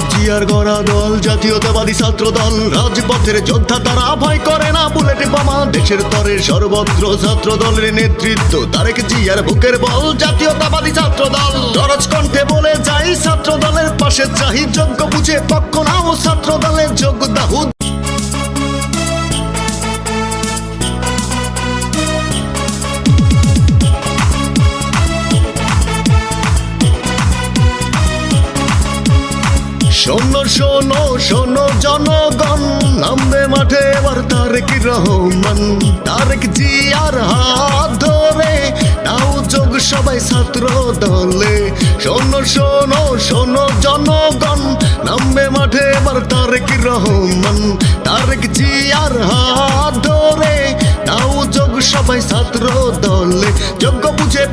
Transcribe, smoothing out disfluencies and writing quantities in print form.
তারেক জিয়ার গড়া দল জাতীয়তাবাদী ছাত্র দল, রাজপথের যোদ্ধা তারা ভয় করে না বুলেট বোমা। দেশের তরে সর্বত্র ছাত্র দলের নেতৃত্ব, তারেক জিয়ার বুকের বল জাতীয়তাবাদী ছাত্র দল। দরজ কণ্ঠে বলে যাই ছাত্র দলের পাশে চাই, যোগ্য বুঝে পক্ষ নাও ছাত্র দলের যোগ্য দাহুদ। শোনো শোনো শোনো জনগণ, নামবে মাঠে এবার তারেক রহমান। তারেক জিয়ার হাত ধরে নাও যোগ সবাই ছাত্র দলে। শোনো শোনো শোনো জনগণ, নামবে মাঠে এবার তারেক রহমান। তারেক জিয়ার হাত ধরে নাও যোগ সবাই ছাত্র দলে, যোগ্য বুঝে